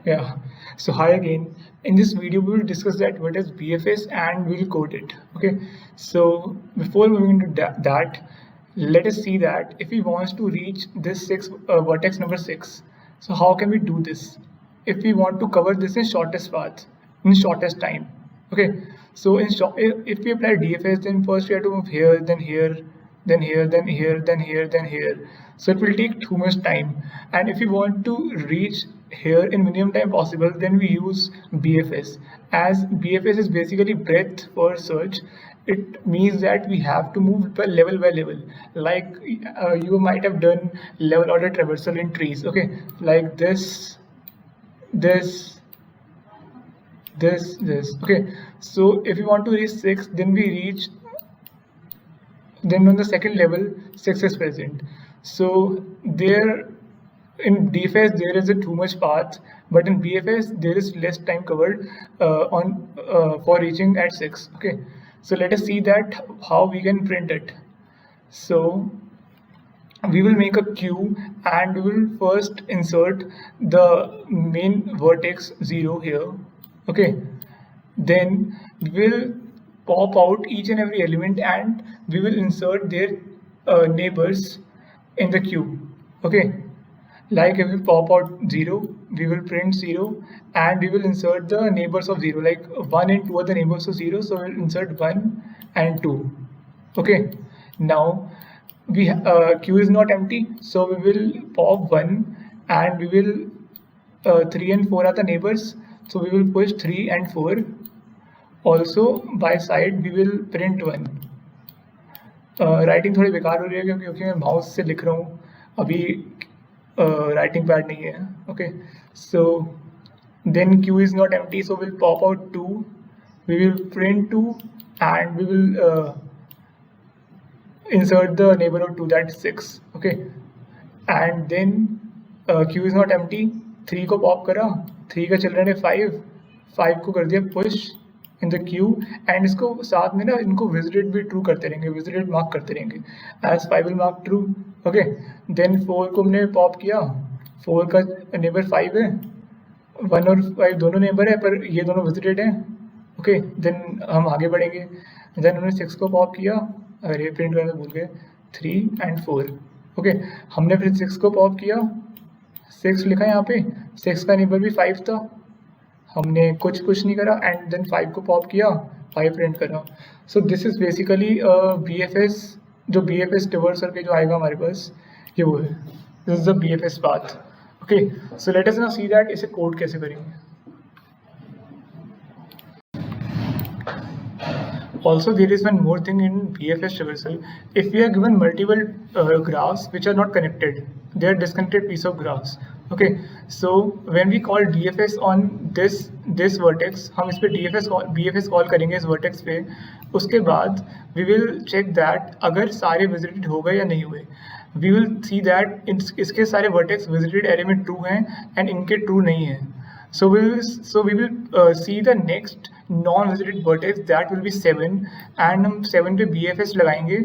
Yeah. So hi again. In this video, we will discuss that what is BFS and we will code it. Okay. So before moving to that, let us see that if we want to reach this vertex number 6, so how can we do this? If we want to cover this in shortest path, in shortest time. Okay. So if we apply DFS, then first we have to move here, then here, then here, then here, then here, then here. So it will take too much time. And if you want to reach here in minimum time possible, then we use BFS. As BFS is basically breadth for search, it means that we have to move by level. Like you might have done level order traversal in trees. Okay, like this, this, this. Okay, so if you want to reach 6, then we reach. Then on the second level, 6 is present. So there in DFS there is a too much path, but in BFS there is less time covered for reaching at 6. Okay, so let us see that how we can print it. So we will make a queue and we will first insert the main vertex 0 here. Okay, then we will pop out each and every element and we will insert their neighbors in the queue. Okay, like if we pop out 0, we will print 0 and we will insert the neighbors of 0, like 1 and 2 are the neighbors of 0, so we'll insert 1 and 2. Okay, now we queue is not empty, so we will pop 1 and we will 3 and 4 are the neighbors, so we will push 3 and 4. Also by side we will print 1. Writing थोड़ी बेकार हो रही है क्योंकि मैं mouse से लिख रहा हूँ, अभी राइटिंग पैड नहीं है. Okay, so then queue is not empty, so will pop out 2, we will print 2 and we will insert the neighborhood 2, that is 6. Okay, and then queue is not empty, 3 को pop करा, 3 का children है 5 को कर दिया push in the Q and इसको साथ में ना इनको विजिटेड भी ट्रू करते रहेंगे, विजिटेड मार्क करते रहेंगे as 5 will mark true. Okay, then 4 को हमने पॉप किया, 4 का नेबर 5 है, 1 और 5 दोनों नेबर है पर ये दोनों विजिटेड हैं. ओके, देन हम आगे बढ़ेंगे. देन हमने 6 को पॉप किया, अगर ये प्रिंट करना भूल गए, 3 एंड 4. ओके, हमने फिर 6 को पॉप किया, 6 लिखा यहाँ पे, 6 का नेबर भी 5 था, हमने कुछ नहीं करा एंड देन 5 को पॉप किया, 5 प्रिंट करा. सो दिस इज बेसिकली BFS, जो BFS ट्रैवर्सल के जो आएगा हमारे पास ये वो है. This is the BFS path. Okay, so let us now see that इसे कोड कैसे करेंगे. Also, there is one more thing in BFS traversal. If we are given multiple graphs which are not connected, they are disconnected piece of graphs. Okay, so when we call DFS on this vertex, हम इस पे BFS call करेंगे इस vertex पे. उसके बाद we will check that अगर सारे visited हो गए या नहीं हुए. We will see that इसके सारे vertex visited array में true हैं and इनके true नहीं हैं. So we will see the next non-visited vertex, that will be 7 and हम 7 पे BFS लगाएंगे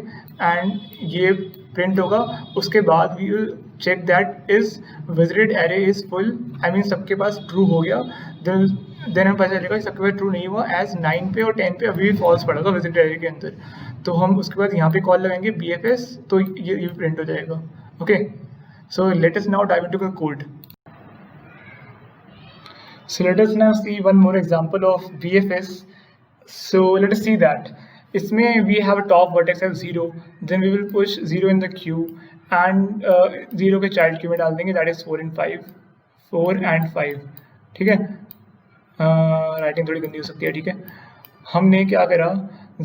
and ये print होगा. उसके बाद we will check that is visited array is full, I mean सबके पास true हो गया. then हम पता चलेगा सबके पास true नहीं हुआ, as 9 पे और 10 पे अभी भी false पड़ा था visited array के अंदर. तो हम उसके बाद यहाँ पे कॉल लगाएंगे BFS, तो ये print हो जाएगा. Okay, so let us now dive into the code. So let us now see one more example of BFS. So let us see that. इसमें we have a top vertex of 0, then we will push 0 in the queue and 0 के child queue में डाल देंगे, that is 4 and 5. ठीक है, writing थोड़ी गंदी हो सकती है. ठीक है, हमने क्या करा,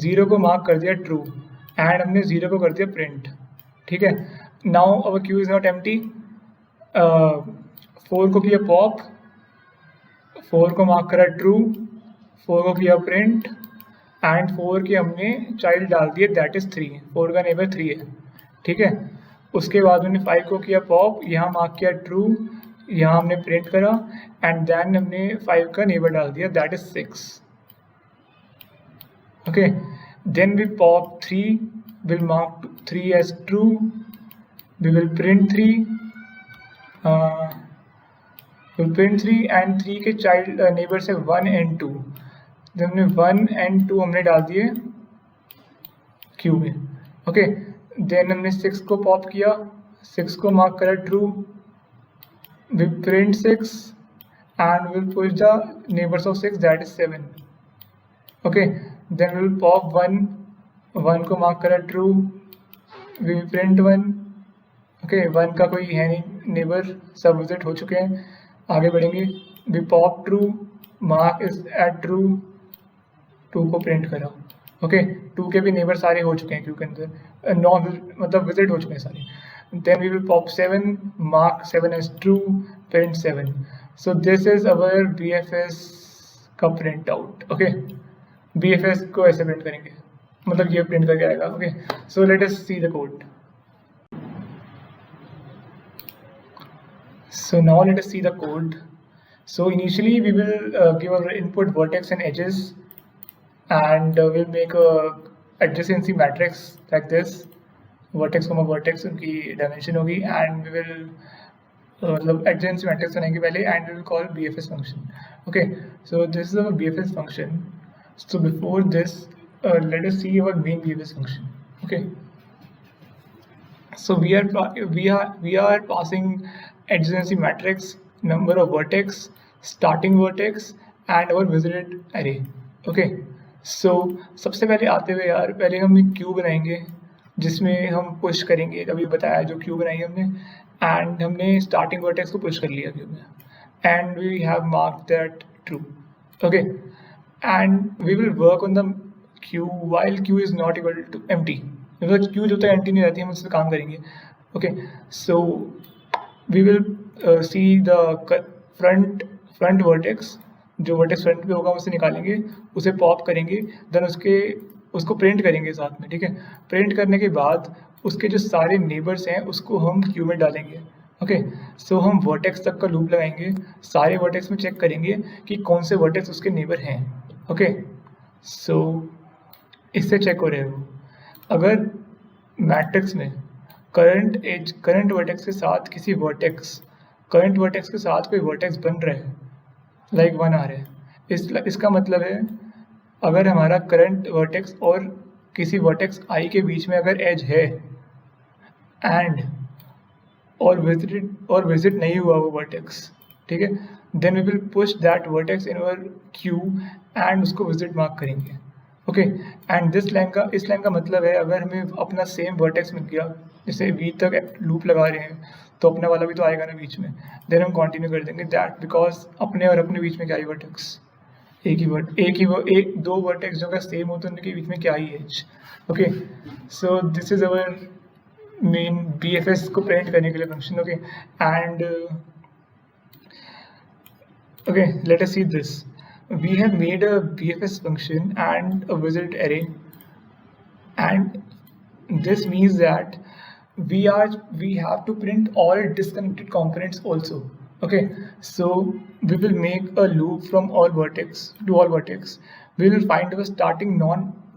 0 को मार्क कर दिया ट्रू एंड हमने 0 को कर दिया प्रिंट. ठीक है, now our Q is not empty. 4 को किया पॉप, 4 को मार्क करा ट्रू, 4 को किया प्रिंट एंड 4 के हमने चाइल्ड डाल दिए, दैट इज 3. 4 का नेबर 3 है. ठीक है, उसके बाद हमने 5 को किया पॉप, यहाँ मार्क किया ट्रू, यहाँ हमने प्रिंट करा एंड देन हमने 5 का नेबर डाल दिया, that is 6. Okay, then we pop 3, will mark 3 as true, we will print 3 will print 3 and 3 के चाइल्ड नेबर्स है 1 एंड 2। जब हमने 1 एंड 2 हमने डाल दिए क्यू में, ओके। देन हमने 6 को पॉप किया, 6 को मार्क करा true, we print 6 and we'll push the neighbors of 6, that is 7, okay। then we'll pop 1, 1 को मार्क करा ट्रू, we print 1, okay। 1 का कोई है नहीं नेबर, सब विजिट हो चुके हैं, आगे बढ़ेंगे। we pop true, mark is at true, 2 को प्रिंट करा, ओके। 2 के भी नेबर सारे हो चुके हैं क्यों के अंदर, नॉन मतलब विजिट हो चुके हैं सारे। Then we will pop 7, mark 7 as true, print 7. So this is our BFS का print out, okay। BFS को ऐसे print करेंगे, मतलब ये print करके आएगा, okay। So let us see the code. So now let us see the code. So initially we will give our input vertex and edges, and we'll make a adjacency matrix like this, vertex को vertex उनकी dimension होगी, and we will मतलब adjacency matrix बनाएंगे पहले, and we will call BFS function, okay. So this is our BFS function. So before this let us see our main BFS function, okay. So we are passing adjacency matrix, number of vertex, starting vertex and our visited array, okay. सो सबसे पहले आते हुए यार पहले हम एक Q बनाएंगे जिसमें हम पुश करेंगे, अभी बताया जो क्यू बनाई हमने, एंड हमने स्टार्टिंग वर्टेक्स को पुश कर लिया क्यू में, and we have mark that true, okay. And we will work on the queue while queue is not equal to empty, मतलब क्यू जब तक एम्प्टी नहीं रहती हम उस पर काम करेंगे, okay. So we will see the front vertex, जो वर्टेक्स फ्रंट पे होगा उसे निकालेंगे, उसे पॉप करेंगे, देन उसको प्रिंट करेंगे साथ में, ठीक है। प्रिंट करने के बाद उसके जो सारे नेबर्स हैं उसको हम क्यू में डालेंगे, ओके। सो हम वर्टेक्स तक का लूप लगाएंगे, सारे वर्टेक्स में चेक करेंगे कि कौन से वर्टेक्स उसके नेबर हैं, ओके। सो इससे चेक हो रहे हो, अगर मैट्रिक्स में करंट वर्टेक्स के साथ किसी करंट वर्टेक्स के साथ कोई वर्टेक्स बन रहा है, लाइक 1 आ रहा है, इसका मतलब है अगर हमारा करंट वर्टेक्स और किसी वर्टेक्स आई के बीच में अगर एज है एंड और विजिट नहीं हुआ वो वर्टेक्स, ठीक है, then we will push that vertex in our queue and उसको विजिट मार्क करेंगे, ओके। एंड इस लाइन का मतलब है अगर हमें अपना सेम वर्टेक्स मिल गया, जैसे वी तक लूप लगा रहे हैं तो अपना वाला भी तो आएगा ना बीच में, देन हम कंटिन्यू कर देंगे दैट, बिकॉज अपने और अपने बीच में क्या ही वर्टेक्स, दो वर्टेक्स जो सेम होते हैं उनके बीच में क्या ही edge, okay. So this is our main BFS को प्रिंट करने के लिए function, okay. And okay let us see this, we have made a BFS function and a visit array, and this means that we have to print all disconnected components also, okay। So we will make a loop from all vertex to all vertex, we will find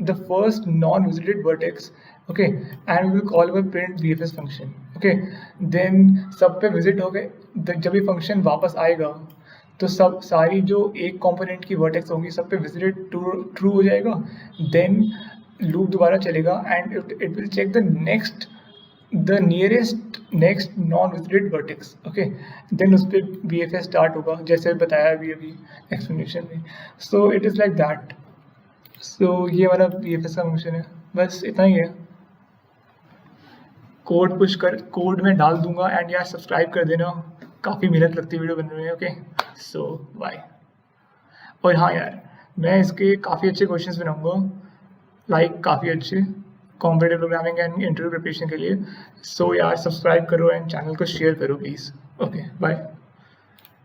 the first non-visited vertex, okay, and we will call our print bfs function, okay। then सब पे visit हो गए, जब ये function वापस आएगा तो सब सारी जो एक कंपोनेंट की वर्टेक्स होंगी सब पे विजिटेड ट्रू हो जाएगा, देन लूप दोबारा चलेगा and it will check the nearest next non visited vertex, okay. Then उस पर बीएफएस स्टार्ट होगा जैसे बताया अभी एक्सप्लेनेशन में। So it is like that. So ये हमारा बीएफएस का फंक्शन है, बस इतना ही है। कोड में डाल दूंगा एंड यार सब्सक्राइब कर देना, काफ़ी मेहनत लगती है वीडियो बनने में, ओके। सो बाय। और हाँ यार मैं इसके काफ़ी अच्छे क्वेश्चंस बनाऊंगा, लाइक काफ़ी अच्छे competitive programming and interview preparation के लिए। सो यार सब्सक्राइब करो एंड चैनल को शेयर करो प्लीज़, ओके बाय।